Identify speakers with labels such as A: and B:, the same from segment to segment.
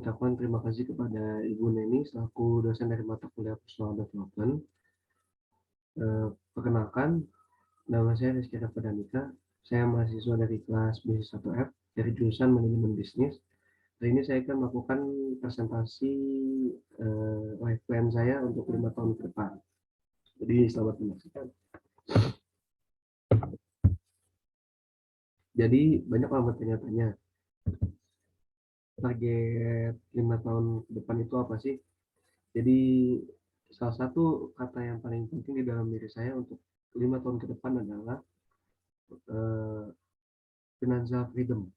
A: mengucapkan terima kasih kepada Ibu Neni selaku dosen dari mata kuliah Personal Development. Perkenalkan, nama saya Rizky Ramadhanika. Saya mahasiswa dari kelas bisnis 1F dari jurusan Manajemen Bisnis. Hari ini saya akan melakukan presentasi life plan saya untuk 5 tahun ke depan. Jadi selamat menyaksikan. Jadi banyak orang bertanya-tanya, target 5 tahun ke depan itu apa sih? Jadi salah satu kata yang paling penting di dalam diri saya untuk 5 tahun ke depan adalah financial freedom.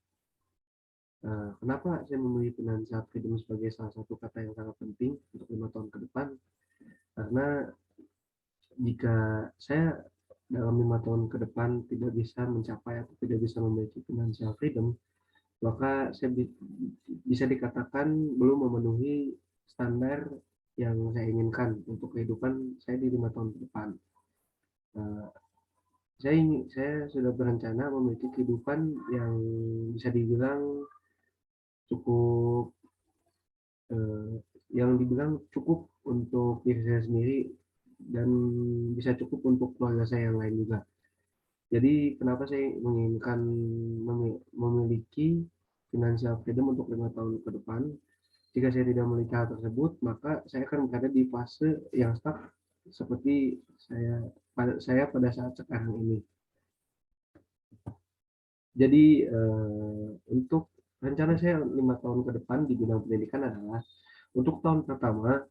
A: Kenapa saya memilih financial freedom sebagai salah satu kata yang sangat penting untuk 5 tahun ke depan? Karena jika saya dalam 5 tahun ke depan tidak bisa mencapai atau tidak bisa memiliki financial freedom, maka saya bisa dikatakan belum memenuhi standar yang saya inginkan untuk kehidupan saya di 5 tahun ke depan. Saya sudah berencana memiliki kehidupan yang bisa dibilang cukup cukup untuk diri saya sendiri dan bisa cukup untuk keluarga saya yang lain juga. Jadi kenapa saya menginginkan memiliki financial freedom untuk 5 tahun ke depan? Jika saya tidak memiliki hal tersebut, maka saya akan berada di fase yang stuck seperti saya pada saat sekarang ini. Jadi untuk rencana saya 5 tahun ke depan di bidang pendidikan adalah untuk tahun pertama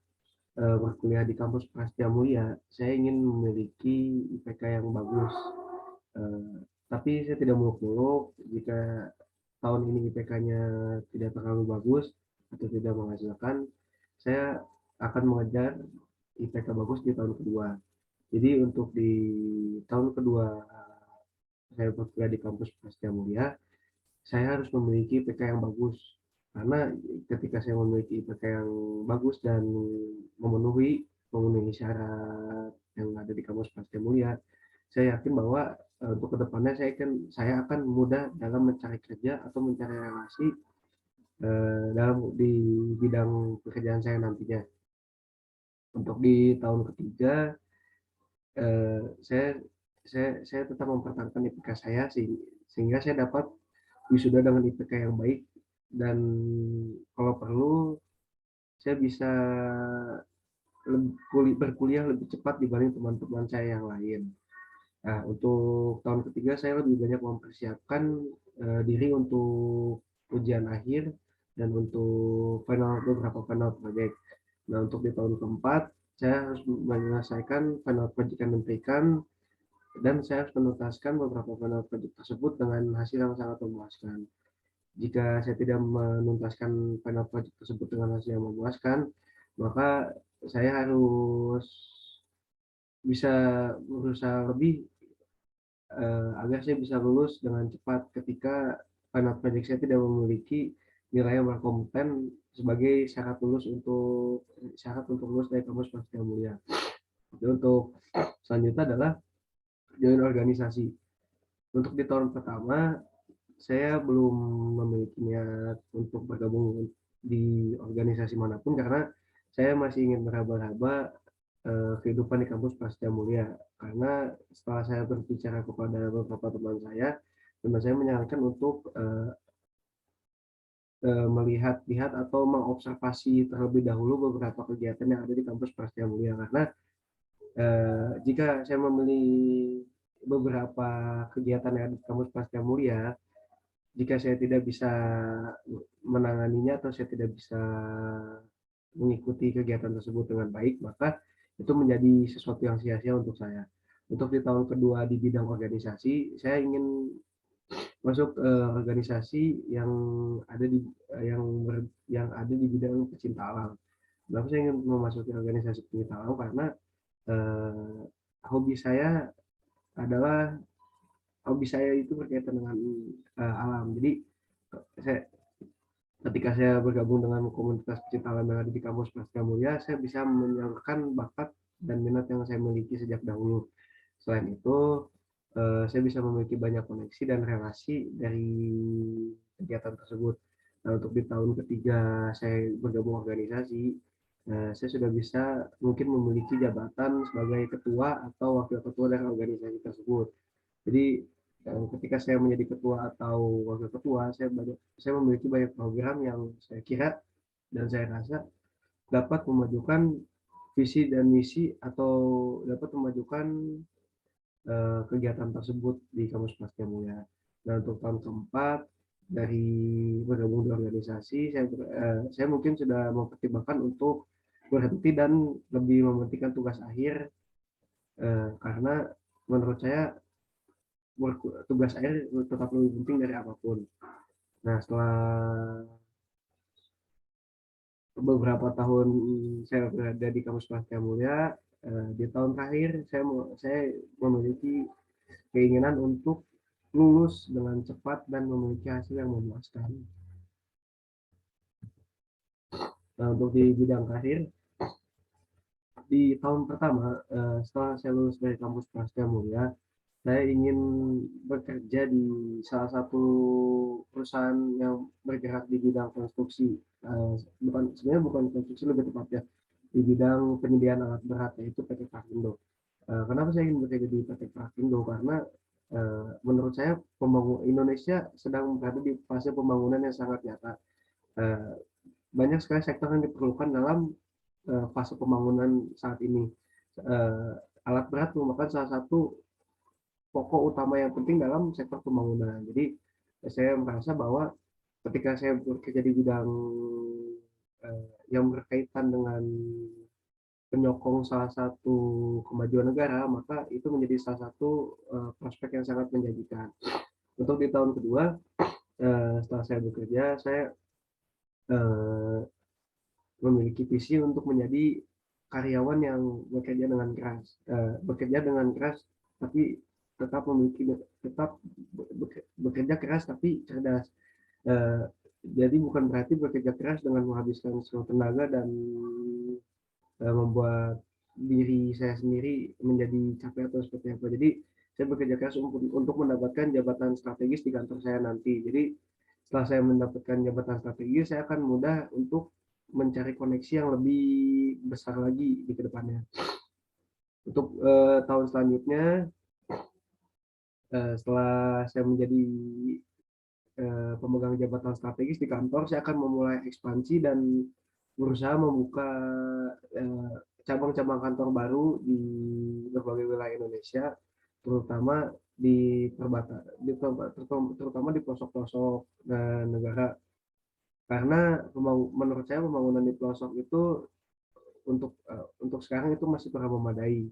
A: berkuliah di kampus Prasetya Mulia, saya ingin memiliki IPK yang bagus. Tapi saya tidak muluk-muluk jika tahun ini IPK-nya tidak terlalu bagus atau tidak menghasilkan, saya akan mengejar IPK bagus di tahun kedua. Jadi untuk di tahun kedua saya berkuliah di kampus Prasetya Mulia, saya harus memiliki IPK yang bagus. Karena ketika saya memiliki IPK yang bagus dan memenuhi syarat yang ada di kampus Prasetya Mulia, saya yakin bahwa untuk kedepannya saya akan mudah dalam mencari kerja atau mencari relasi di bidang pekerjaan saya nantinya. Untuk di tahun ketiga, saya tetap mempertahankan IPK saya sehingga saya dapat wisuda dengan IPK yang baik, dan kalau perlu saya bisa berkuliah lebih cepat dibanding teman-teman saya yang lain. Nah, untuk tahun ketiga saya lebih banyak mempersiapkan diri untuk ujian akhir dan untuk beberapa final project. Nah, untuk di tahun keempat saya harus menyelesaikan final project yang diberikan, dan saya harus menuntaskan beberapa final project tersebut dengan hasil yang sangat memuaskan. Jika saya tidak menuntaskan final project tersebut dengan hasil yang memuaskan, maka saya harus bisa berusaha lebih agar saya bisa lulus dengan cepat ketika final project saya tidak memiliki nilai yang berkompeten sebagai syarat untuk lulus dari kampus Prasetya Mulia. Untuk selanjutnya adalah join organisasi. Untuk di tahun pertama saya belum memiliki niat untuk bergabung di organisasi manapun karena saya masih ingin meraba-raba kehidupan di kampus Prasetya Mulia. Karena setelah saya berbicara kepada beberapa teman saya menyarankan untuk melihat atau mengobservasi terlebih dahulu beberapa kegiatan yang ada di kampus Prasetya Mulia. Karena jika saya memilih beberapa kegiatan yang ada di kampus Prasetya Mulia, jika saya tidak bisa menanganinya atau saya tidak bisa mengikuti kegiatan tersebut dengan baik, maka itu menjadi sesuatu yang sia-sia untuk saya. Untuk di tahun kedua di bidang organisasi, saya ingin masuk organisasi yang ada di bidang pecinta alam. Kenapa saya ingin memasuki organisasi pecinta alam? Karena eh, hobi saya adalah hobi saya itu berkaitan dengan alam. Jadi saya ketika saya bergabung dengan komunitas pecinta alam yang ada di kampus Prasetya Mulia, saya bisa menyalurkan bakat dan minat yang saya miliki sejak dahulu. Selain itu, saya bisa memiliki banyak koneksi dan relasi dari kegiatan tersebut. Nah, untuk di tahun ketiga saya bergabung organisasi, saya sudah bisa mungkin memiliki jabatan sebagai ketua atau wakil ketua dari organisasi tersebut. Jadi ketika saya menjadi ketua atau wakil ketua, saya memiliki banyak program yang saya kira dan saya rasa dapat memajukan visi dan misi atau dapat memajukan kegiatan tersebut di Kampus Prasetya Mulia. Nah, untuk tahun keempat dari bergabung di organisasi, saya mungkin sudah mempertimbangkan untuk berhenti dan lebih mementingkan tugas akhir, karena menurut saya tugas akhir tetap lebih penting dari apapun. Nah, setelah beberapa tahun saya berada di Kampus Prasetya Mulia, di tahun terakhir saya memiliki keinginan untuk lulus dengan cepat dan memiliki hasil yang memuaskan. Nah, untuk di bidang karir, di tahun pertama setelah saya lulus dari Kampus Prasetya Mulia, saya ingin bekerja di salah satu perusahaan yang bergerak di bidang konstruksi. Sebenarnya bukan konstruksi, lebih tepatnya di bidang penyediaan alat berat, yaitu PT Prakindo. Kenapa saya ingin bekerja di PT Prakindo? Karena menurut saya Indonesia sedang berada di fase pembangunan yang sangat nyata. Uh, Banyak sekali sektor yang diperlukan dalam fase pembangunan saat ini. Alat berat merupakan salah satu pokok utama yang penting dalam sektor pembangunan. Jadi saya merasa bahwa ketika saya bekerja di bidang yang berkaitan dengan penyokong salah satu kemajuan negara, maka itu menjadi salah satu prospek yang sangat menjanjikan. Untuk di tahun kedua, setelah saya bekerja, saya uh, memiliki visi untuk menjadi karyawan yang bekerja dengan keras, tapi tetap memiliki tetap bekerja keras tapi cerdas. Jadi bukan berarti bekerja keras dengan menghabiskan seluruh tenaga dan membuat diri saya sendiri menjadi capek atau seperti apa. Jadi saya bekerja keras untuk mendapatkan jabatan strategis di kantor saya nanti. Jadi setelah saya mendapatkan jabatan strategis, saya akan mudah untuk mencari koneksi yang lebih besar lagi di kedepannya. Untuk tahun selanjutnya, setelah saya menjadi pemegang jabatan strategis di kantor, saya akan memulai ekspansi dan berusaha membuka cabang-cabang kantor baru di berbagai wilayah Indonesia, terutama di terutama di pelosok-pelosok negara. Karena menurut saya pembangunan di pelosok itu untuk sekarang itu masih kurang memadai.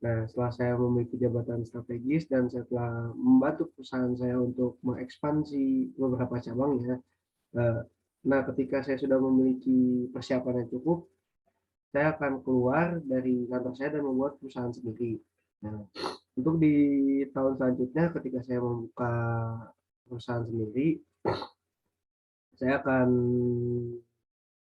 A: Nah, setelah saya memiliki jabatan strategis dan setelah membantu perusahaan saya untuk mengekspansi beberapa cabangnya, nah ketika saya sudah memiliki persiapan yang cukup, saya akan keluar dari kantor saya dan membuat perusahaan sendiri. Nah, untuk di tahun selanjutnya ketika saya membuka perusahaan sendiri, saya akan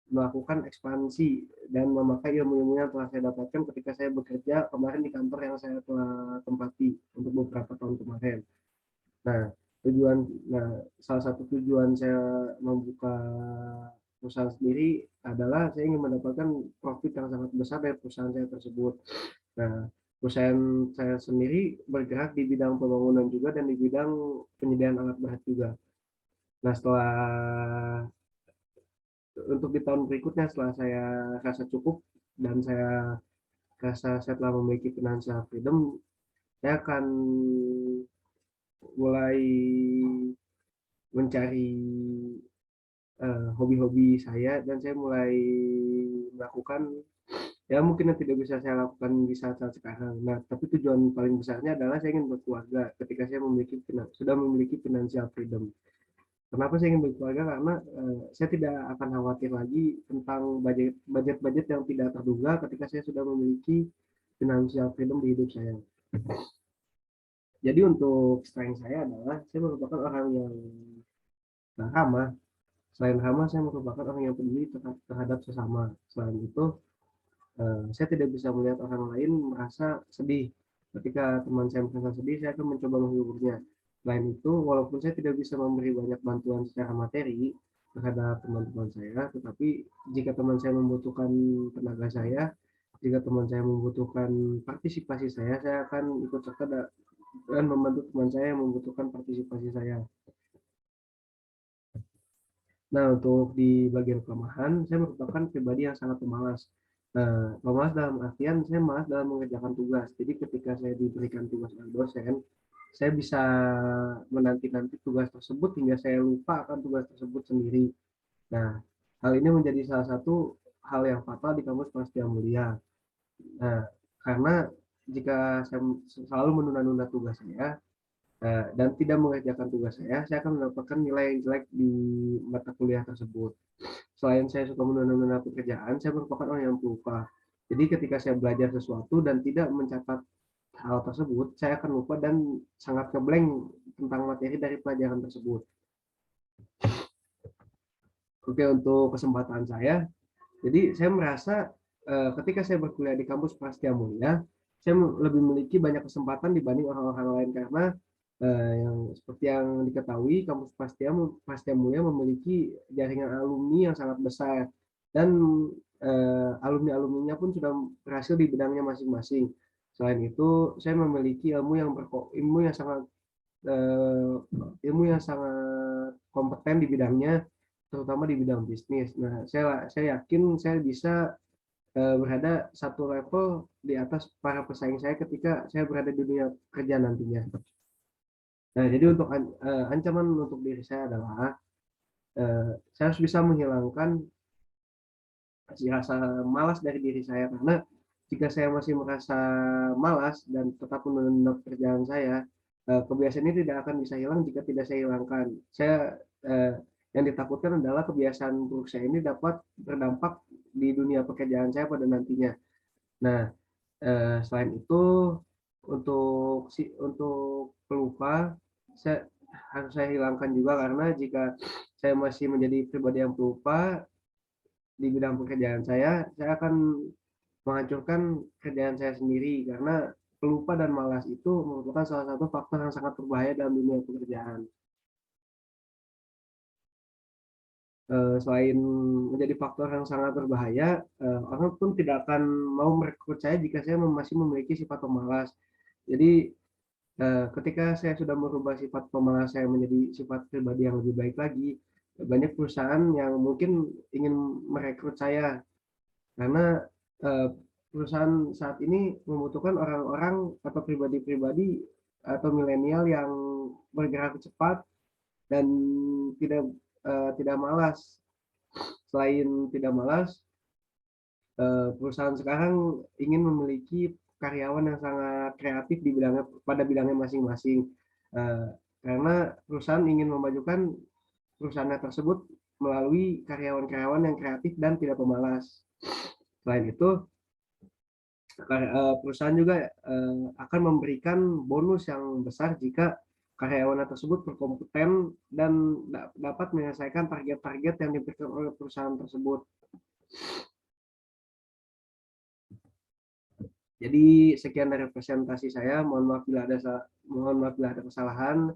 A: melakukan ekspansi dan memakai ilmu-ilmu yang telah saya dapatkan ketika saya bekerja kemarin di kantor yang saya telah tempati untuk beberapa tahun kemarin. Nah, nah, salah satu tujuan saya membuka perusahaan sendiri adalah saya ingin mendapatkan profit yang sangat besar dari perusahaan saya tersebut. Nah, perusahaan saya sendiri bergerak di bidang pembangunan juga dan di bidang penyediaan alat berat juga. Nah, untuk di tahun berikutnya setelah saya rasa cukup dan saya rasa saya telah memiliki financial freedom, saya akan mulai mencari hobi-hobi saya dan saya mulai melakukan ya mungkin yang tidak bisa saya lakukan di saat-saat sekarang. Nah, tapi tujuan paling besarnya adalah saya ingin berkeluarga ketika saya sudah memiliki financial freedom. Kenapa saya ingin berkeluarga? Karena saya tidak akan khawatir lagi tentang budget yang tidak terduga ketika saya sudah memiliki financial freedom di hidup saya. Jadi untuk strength saya adalah saya merupakan orang yang ramah. Selain ramah, saya merupakan orang yang peduli terhadap sesama. Selain itu, saya tidak bisa melihat orang lain merasa sedih. Ketika teman saya merasa sedih, saya akan mencoba menghiburnya. Selain itu, walaupun saya tidak bisa memberi banyak bantuan secara materi, terhadap teman-teman saya, tetapi jika teman saya membutuhkan tenaga saya, jika teman saya membutuhkan partisipasi saya akan ikut serta dan membantu teman saya yang membutuhkan partisipasi saya. Nah, untuk di bagian kelemahan, saya merupakan pribadi yang sangat pemalas. Pemalas dalam artian saya malas dalam mengerjakan tugas. Jadi ketika saya diberikan tugas oleh dosen, saya bisa menanti-nanti tugas tersebut hingga saya lupa akan tugas tersebut sendiri. Nah, hal ini menjadi salah satu hal yang fatal di kampus Prasetya Mulia. Nah, karena jika saya selalu menunda-nunda tugas saya, dan tidak mengerjakan tugas saya akan mendapatkan nilai yang jelek di mata kuliah tersebut. Selain saya suka menunda-nunda pekerjaan, saya merupakan orang yang pelupa. Jadi ketika saya belajar sesuatu dan tidak mencatat hal tersebut, saya akan lupa dan sangat ngeblank tentang materi dari pelajaran tersebut. Oke, untuk kesempatan saya, jadi saya merasa ketika saya berkuliah di kampus Prasetya Mulia, saya lebih memiliki banyak kesempatan dibanding orang-orang lain karena yang seperti yang diketahui kampus Prasetya Mulia memiliki jaringan alumni yang sangat besar dan alumni-alumninya pun sudah berhasil di bidangnya masing-masing. Selain itu, saya memiliki ilmu yang sangat eh, ilmu yang sangat kompeten di bidangnya, terutama di bidang bisnis. Nah, saya yakin saya bisa berada satu level di atas para pesaing saya ketika saya berada di dunia kerja nantinya. Nah, jadi untuk ancaman untuk diri saya adalah saya harus bisa menghilangkan rasa malas dari diri saya karena jika saya masih merasa malas dan tetap menunda pekerjaan saya, kebiasaan ini tidak akan bisa hilang jika tidak saya hilangkan. Saya eh, yang ditakutkan adalah kebiasaan buruk saya ini dapat berdampak di dunia pekerjaan saya pada nantinya. Nah, selain itu untuk pelupa saya hilangkan juga karena jika saya masih menjadi pribadi yang pelupa di bidang pekerjaan saya akan menghancurkan kerjaan saya sendiri karena pelupa dan malas itu merupakan salah satu faktor yang sangat berbahaya dalam dunia pekerjaan. Selain menjadi faktor yang sangat berbahaya, orang pun tidak akan mau merekrut saya jika saya masih memiliki sifat pemalas. Jadi ketika saya sudah merubah sifat pemalas saya menjadi sifat pribadi yang lebih baik lagi, banyak perusahaan yang mungkin ingin merekrut saya karena perusahaan saat ini membutuhkan orang-orang atau pribadi-pribadi atau milenial yang bergerak cepat dan tidak malas. Selain tidak malas, perusahaan sekarang ingin memiliki karyawan yang sangat kreatif di bidangnya masing-masing. Eh, karena perusahaan ingin memajukan perusahaannya tersebut melalui karyawan-karyawan yang kreatif dan tidak pemalas. Selain itu, perusahaan juga akan memberikan bonus yang besar jika karyawan tersebut berkompeten dan dapat menyelesaikan target-target yang diberikan oleh perusahaan tersebut. Jadi sekian dari presentasi saya. Mohon maaf bila ada kesalahan.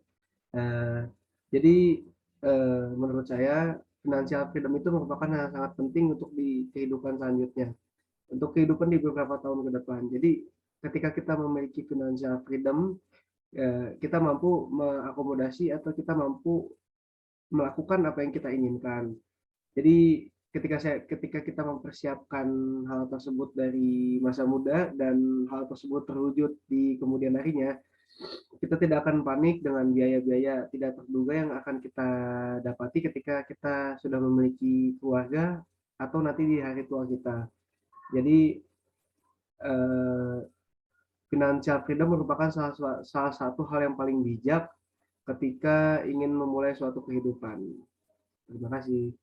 A: Eh, jadi menurut saya financial freedom itu merupakan hal yang sangat penting untuk di kehidupan selanjutnya, untuk kehidupan di beberapa tahun ke depan. Jadi ketika kita memiliki financial freedom, kita mampu mengakomodasi atau kita mampu melakukan apa yang kita inginkan. Jadi ketika kita mempersiapkan hal tersebut dari masa muda dan hal tersebut terwujud di kemudian harinya, kita tidak akan panik dengan biaya-biaya tidak terduga yang akan kita dapati ketika kita sudah memiliki keluarga atau nanti di hari tua kita. Jadi eh, financial freedom merupakan salah satu hal yang paling bijak ketika ingin memulai suatu kehidupan. Terima kasih.